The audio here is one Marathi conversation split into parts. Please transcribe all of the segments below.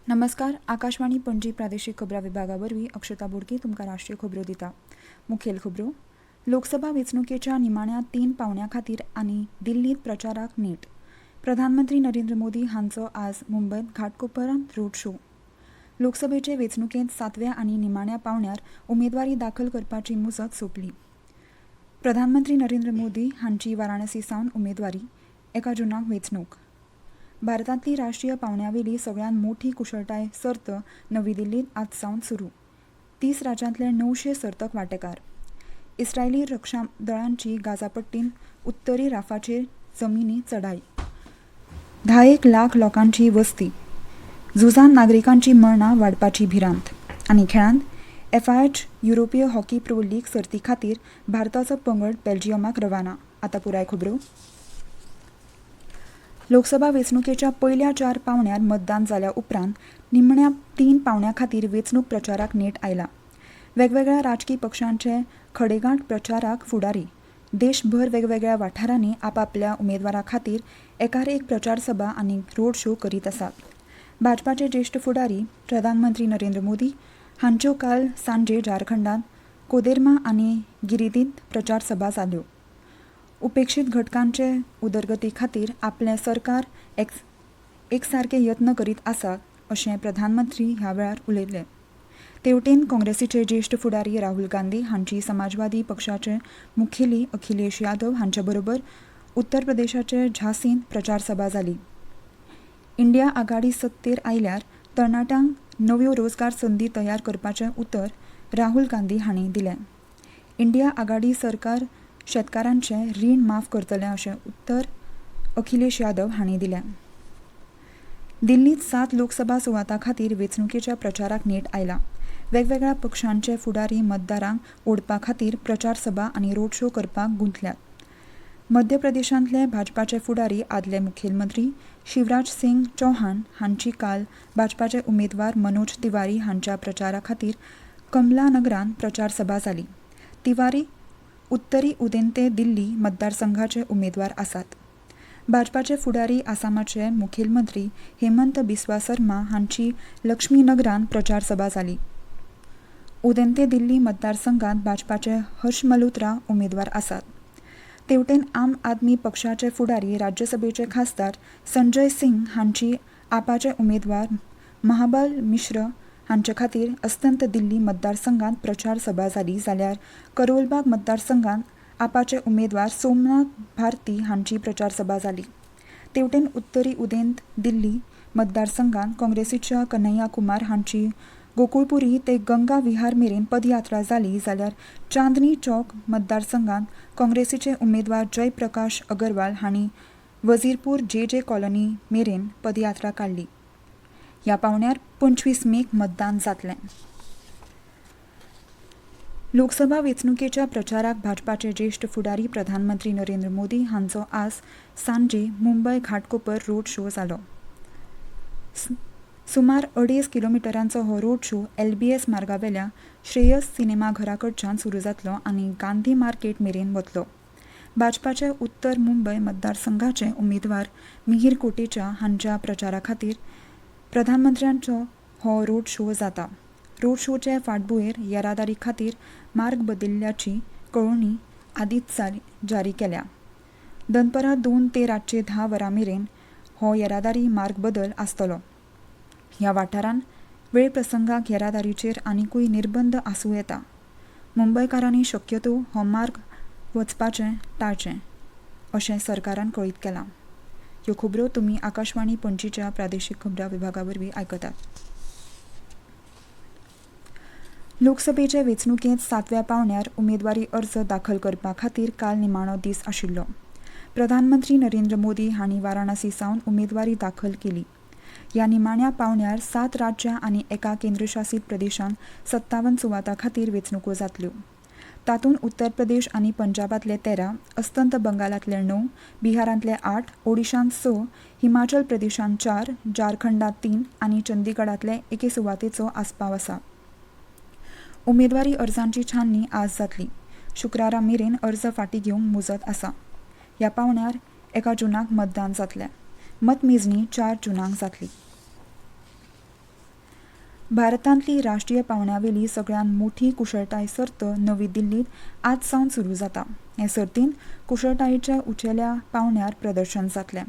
नमस्कार. आकाशवाणी पणजी प्रादेशीक खबरां विभागा वरवीं अक्षता बोडके तुमकां राष्ट्रीय खबरो दिता. मुखेल खबरो. लोकसभा वेंचणुकेच्या निमाण्या 3 पावंड्यां खातीर आनी दिल्लींत प्रचाराक नेट. प्रधानमंत्री नरेंद्र मोदी हांचो आज मुंबयत घाटकोपरांत रोड शो. लोकसभेचे वेंचणुकेंत 7व्या आनी निमाण्या पावंड्यार उमेदवारी दाखल करपाची मुजत सोंपली. प्रधानमंत्री नरेंद्र मोदी हांची वाराणसी सावन उमेदवारी, 1 जूनाक वेंचणूक. भारतांतली राष्ट्रीय पावंड्यावेली सगळ्यांत मोठी कुशळटाय सर्त नवी दिल्लींत आज सावन सुरू. 30 राज्यांतले 900 सर्तक वांटेकार. इस्रायली रक्षा दळांची गाझा पट्टींत उत्तरी राफाचेर जमिनी चढाई. 10 लाख लोकांची वस्ती. झुजान नागरिकांची मरणां वाडपाची भिरांत. आनी खेळांत FIH युरोपीय हॉकी प्रो लीग सर्ती खातीर भारताचो पंगड बेल्जियमाक रवाना. आतां पुराय खबरो. लोकसभा वेंचणुकेच्या पयल्या 4 पावंड्यार मतदान जाल्या उपरांत निमण्या 3 पावंड्यां खातीर वेंचणूक प्रचाराक नेट आयला. वेगवेगळ्या राजकी पक्षांचे खडेगांठ प्रचारक फुडारी देशभर वेगवेगळ्या वाठारांनी आपापल्या उमेदवारा खातीर एकार एक प्रचार सभा आनी रोड शो करीत आसात. भाजपाचे ज्येश्ठ फुडारी प्रधानमंत्री नरेंद्र मोदी हांच्यो काल सांजे झारखंडांत कोदेर्मा आनी गिरिदींत प्रचार सभा जाल्यो. उपेक्षीत घटकांचे उदरगती खातीर आपलें सरकार एकसारके यत्न करीत आसा अशें प्रधानमंत्री ह्या वेळार उलयले. तेवटेन काँग्रेसीचे ज्येश्ठ फुडारी राहुल गांधी हांची समाजवादी पक्षाचे मुखेली अखिलेश यादव हांचे बरोबर उत्तर प्रदेशाचे झांसींत प्रचार सभा जाली. इंडिया आघाडी सत्तेर आयल्यार तरणाट्यांक नव्यो रोजगार संदी तयार करपाचें उतर राहुल गांधी हांणी दिलें. इंडिया आघाडी सरकार शेतकारांचें रीण माफ करतलें अशें उत्तर अखिलेश यादव हांणी दिलें. दिल्लींत 7 लोकसभा सुवातां खातीर वेंचणुकेच्या प्रचाराक नेट आयला. वेगवेगळ्या पक्षांचे फुडारी मतदारांक ओडपा खातीर प्रचार सभा आनी रोड शो करपाक गुंतल्यात. मध्य प्रदेशांतले भाजपाचे फुडारी आदले मुखेलमंत्री शिवराज सिंग चौहान हांची काल भाजपाचे उमेदवार मनोज तिवारी हांच्या प्रचारा खातीर कमला नगरांत प्रचार सभा जाली. तिवारी उत्तरी उदेंते दिल्ली मतदारसंघाचे उमेदवार आसात. भाजपाचे फुडारी आसामाचे मुखेलमंत्री हेमंत बिस्वा सर्मा हांची लक्ष्मीनगरांत प्रचार सभा जाली. उदेंते दिल्ली मतदारसंघांत भाजपाचे हर्ष मल्होत्रा उमेदवार आसात. तेवटेन आम आदमी पक्षाचे फुडारी राज्यसभेचे खासदार संजय सिंग हांची आपाचे उमेदवार महाबल मिश्र हांचे खातीर अस्तंत दिल्ली मतदारसंघांत प्रचार सभा जाली जाल्यार करोलबाग मतदारसंघांत आपाचे उमेदवार सोमनाथ भारती हांची प्रचार सभा जाली. तेवटेन उत्तरी उदेंत दिल्ली मतदारसंघांत काँग्रेसीच्या कन्हैया कुमार हांची गोकुळपुरी ते गंगा विहार मेरेन पदयात्रा जाली जाल्यार चांदनी चौक मतदारसंघांत काँग्रेसीचे उमेदवार जयप्रकाश अगरवाल हांणी वजीरपूर जे कॉलनी मेरेन पदयात्रा काडली. ह्या पावंड्यार 25 मेक मतदान जातलें. लोकसभा वेंचणुकेच्या प्रचाराक भाजपाचे ज्येश्ठ फुडारी प्रधानमंत्री नरेंद्र मोदी हांचो आज सांजे मुंबय घाटकोपर रोड शो जालो. सुमार 2.5 किलोमिटरांचो हो रोड शो LBS मार्गावेल्या श्रेयस सिनेमा घरा कडच्यान सुरू जातलो आनी गांधी मार्केट मेरेन वतलो. भाजपाचे उत्तर मुंबय मतदारसंघाचे उमेदवार मिहीर कोटेचा हांच्या प्रचारा खातीर प्रधानमंत्र्यांचो हो रोड शो जाता. रोड शोचे फाटभुंयेर येरादारी खातीर मार्ग बदलिल्ल्याची कळोवणी आदींच जारी केल्या. दनपरां 2 ते रातचे 10 वरां मेरेन हो येरादारी मार्ग बदल आसतलो. ह्या वाठारांत वेळ प्रसंगाक येरादारीचेर आनीकूय निर्बंध आसूं येता. मुंबयकारांनी शक्यतो हो मार्ग वचपाचें टाळचें अशें सरकारान कळीत केलां. ह्यो खबरो तुमी आकाशवाणी पणजीच्या प्रादेशीक खबरां विभागा वरवीं आयकतात. लोकसभेचे वेंचणुकेंत 7व्या पावंड्यार उमेदवारी अर्ज दाखल करपा खातीर काल निमाणो दीस आशिल्लो. प्रधानमंत्री नरेंद्र मोदी हांणी वाराणसी सावन उमेदवारी दाखल केली. ह्या निमाण्या पावंड्यार 7 राज्यां आनी 1 केंद्रशासीत प्रदेशांत 57 सुवातां खातीर वेंचणुको जातल्यो. तातूंत उत्तर प्रदेश आनी पंजाबांतले 13, अस्तंत बंगालांतले 9, बिहारांतले 8, ओडिशांत 6, हिमाचल प्रदेशांत 4, झारखंडांत 3 आनी चंदीगडांतले 1 सुवातेचो आस्पाव आसा. उमेदवारी अर्जांची छाननी आज जातली. शुक्रारा मेरेन अर्ज फाटीं घेवंक मुजत आसा. ह्या पावंड्यार 1 जूनाक मतदान जातलें. मतमेजणी 4 जूनाक जातली. भारतांतली राष्ट्रीय पावंड्यावेली सगळ्यांत मोठी कुशळटाय सर्त नवी दिल्लीत आज सावन सुरू जाता. हे सर्तींत कुशळटायेच्या उंचेल्या पावंड्यार प्रदर्शन जातलें.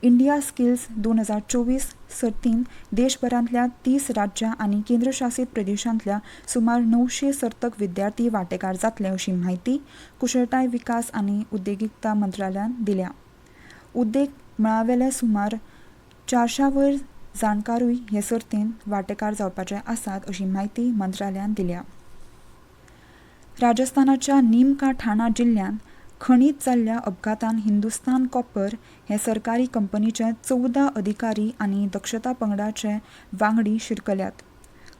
इंडिया स्किल्स 2024 सर्तींत देशभरांतल्या 30 राज्यां आनी केंद्रशासीत प्रदेशांतल्या सुमार 900 सर्तक विद्यार्थी वांटेकार जातले अशी माहिती कुशळटाय विकास आनी उद्देगीकता मंत्रालयान दिल्या. उद्देग मळावेले सुमार 400 वयर जाणकारूय हे सर्तींत वांटेकार जावपाचे आसात अशी माहिती मंत्रालयान दिल्या. राजस्थानाच्या नीमका ठाणा जिल्ल्यांत खणीत जाल्ल्या अपघातान हिंदुस्तान कॉपर हे सरकारी कंपनीचे 14 अधिकारी आनी दक्षता पंगडाचे वांगडी शिरकल्यात.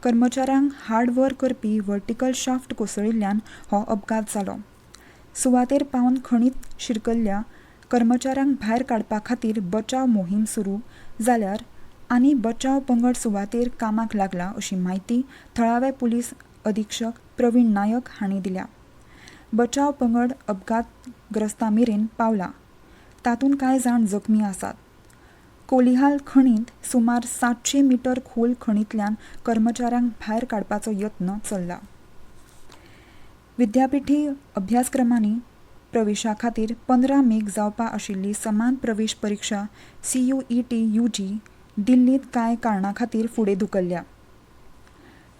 कर्मचाऱ्यांक हार्ड वर करपी व्हर्टिकल शाफ्ट कोसळिल्ल्यान हो अपघात जालो. सुवातेर पावन खणीत शिरकल्ल्या कर्मचाऱ्यांक भायर काडपा खातीर बचाव मोहीम सुरू जाल्यार आनी बचाव पंगड सुवातेर कामाक लागला अशी माहिती थळावे पुलीस अधीक्षक प्रवीण नायक हांणी दिल्या. बचाव पंगड अपघातग्रस्तां मेरेन पावला. तातूंत कांय जाण जखमी आसात. कोलिहाल खणींत सुमार 700 मीटर खोल खणींतल्यान कर्मचाऱ्यांक भायर काडपाचो यत्न चल्ला. विद्यापीठी अभ्यासक्रमांनी प्रवेशा खातीर 15 मेक जावपा आशिल्ली समान प्रवेश परीक्षा CUET UG दिल्लीत कांय कारणां खातीर फुडें धुकल्ल्या.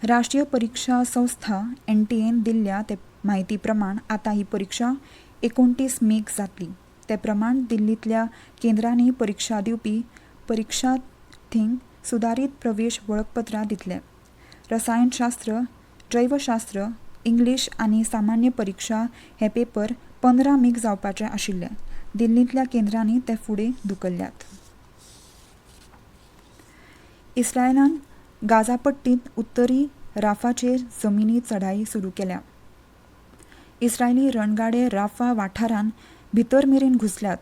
राष्ट्रीय परीक्षा संस्था NTAन दिल्ल्या ते माहिती प्रमाण आतां ही परीक्षा 29 मेक जातली. ते प्रमाण दिल्लींतल्या केंद्रांनी परीक्षा दिवपी परीक्षार्थींक सुदारीत प्रवेश वळखपत्रां दितले. रसायनशास्त्र, जैवशास्त्र, इंग्लीश आनी सामान्य परीक्षा हे पेपर 15 मेक जावपाचे आशिल्ले. दिल्लींतल्या केंद्रांनी ते फुडें धुकल्ल्यात. इस्रायलान गाझा पट्टींत उत्तरी राफाचेर जमिनी चढाई सुरू केल्या. इस्रायली रणगाडे राफा वाठारांत भितर मेरेन घुसल्यात.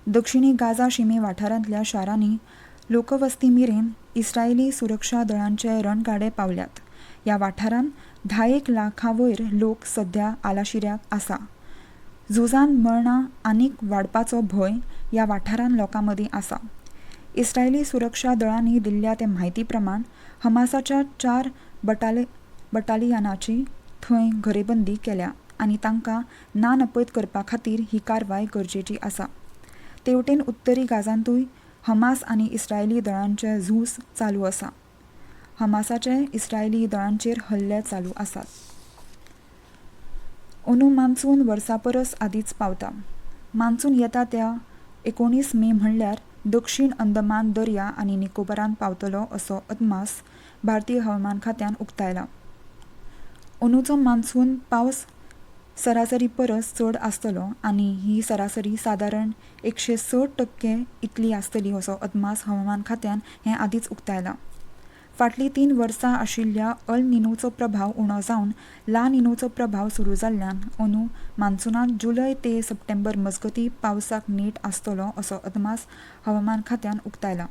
दक्षिणी गाझा शिमे वाठारांतल्या शारांनी लोकवस्ती मेरेन इस्रायली सुरक्षा दळांचे रणगाडे पावल्यात. ह्या वाठारांत 10 लाखां वयर लोक सध्या आलाशिऱ्याक आसा. झुजान मरणां आनीक वाडपाचो भंय ह्या वाठारांत लोकां मदीं आसा. इस्रायली सुरक्षा दळांनी दिल्ल्या ते म्हायती प्रमाण हमासाच्या 4 बटालियनांची थंय घरेबंदी केल्या आनी तांकां नानपैत करपा खातीर ही कारवाय गरजेची आसा. तेवटेन उत्तरी गाझांतूय हमास आनी इस्रायली दळांचे झूज चालू आसा. हमासाचे इस्रायली दळांचेर हल्ले चालू आसात. अंदू मान्सून वर्सा परस आदींच पावता. मान्सून येता त्या 19 मे म्हणल्यार दक्षिण अंदमान दर्या आनी निकोबारांत पावतलो असो अदमास भारतीय हवामान खात्यान उक्तायला. अंदूचो मान्सून पावस सरासरी परस चड आसतलो आनी ही सरासरी सादारण 160% इतली आसतली असो अदमास हवामान खात्यान हें आदींच उक्तायला. फाटलीं 3 वर्सां आशिल्ल्या अल निनोचो प्रभाव उणो जावन ला निनोचो प्रभाव सुरू जाल्ल्यान अंदू मान्सूनांत जुलय ते सप्टेंबर मजगतीं पावसाक नेट आसतलो असो अदमास हवामान खात्यान उक्तायला.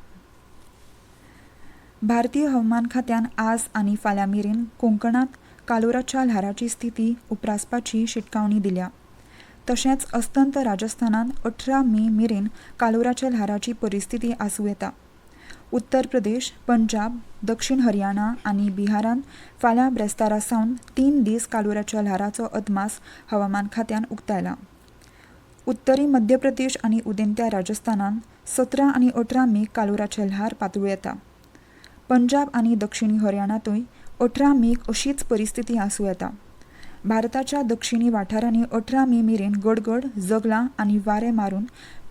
भारतीय हवामान खात्यान आज आनी फाल्यां मेरेन कोंकणांत कालोराच्या ल्हाराची स्थिती उप्रासपाची शिटकावणी दिल्या. तशेंच अस्तंत राजस्थानांत 18 मे मेरेन कालोराच्या ल्हाराची परिस्थिती आसूं येता. उत्तर प्रदेश, पंजाब, दक्षिण हरियाणा आनी बिहारांत फाल्यां ब्रेस्तारा सावन 3 दीस कालोराच्या ल्हाराचो अदमास हवामान खात्यान उक्तायला. उत्तरी मध्य प्रदेश आनी उदेंत्या राजस्थानांत 17 आनी 18 मे कालोराचे ल्हार पातळू येता. पंजाब आनी दक्षिणी हरियाणांतूय 18 मेक अशीच परिस्थिती आसूं येता. भारताच्या दक्षिणी वाठारांनी 18 मे मेरेन गडगड, जगलां आनी वारें मारून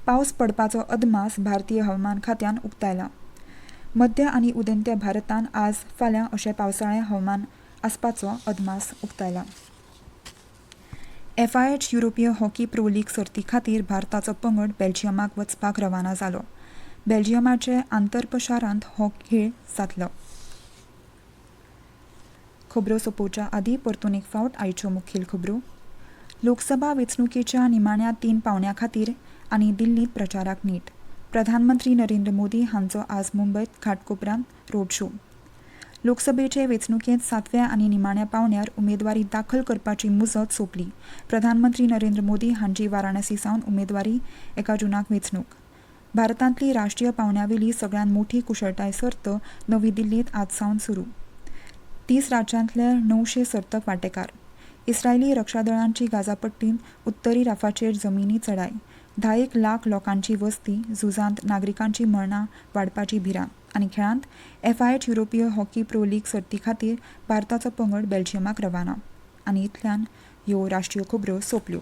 पावस पडपाचो अदमास भारतीय हवामान खात्यान उक्तायला. मध्य आनी उदेंत्या भारतांत आज फाल्यां अशें पावसाळें हवामान आसपाचो अदमास उक्तायला. FIH युरोपीय हॉकी प्रो लीग सर्ती खातीर भारताचो पंगड बेल्जियमाक वचपाक रवाना जालो. बेल्जियमाचे आंतर्प शारांत हो खेळ जातलो. खबरो सोंपोवच्या आदीं परतून एक फावट आयच्यो मुखेल खबरो. लोकसभा वेंचणुकेच्या निमाण्या 3 पावंड्या खातीर आनी दिल्लींत प्रचाराक नेट. प्रधानमंत्री नरेंद्र मोदी हांचो आज मुंबयत घाटकोपरांत रोड शो. लोकसभेचे वेंचणुकेंत 7व्या आनी निमाण्या पावंड्यार उमेदवारी दाखल करपाची मुजत सोंपली. प्रधानमंत्री नरेंद्र मोदी हांची वाराणसी सावन उमेदवारी 1 जूनाक वेंचणूक. भारतांतली राष्ट्रीय पावंड्यावेली सगळ्यांत मोठी कुशळटाय सर्त नवी दिल्लींत आज सावन सुरू. 30 राज्यांतले 900 सर्तक वांटेकार. इस्रायली रक्षा दळांची गाझापट्टीन उत्तरी राफाचेर जमिनी चढाय. 10 लाख लोकांची वस्ती, झुजांत नागरिकांची मरणां वाडपाची भिरांत. आनी खेळांत FIH युरोपीय हॉकी प्रो लीग सर्ती खातीर भारताचो पंगड बेल्जियमाक रवाना. आनी इतल्यान ह्यो राष्ट्रीय खबरो सोंपल्यो.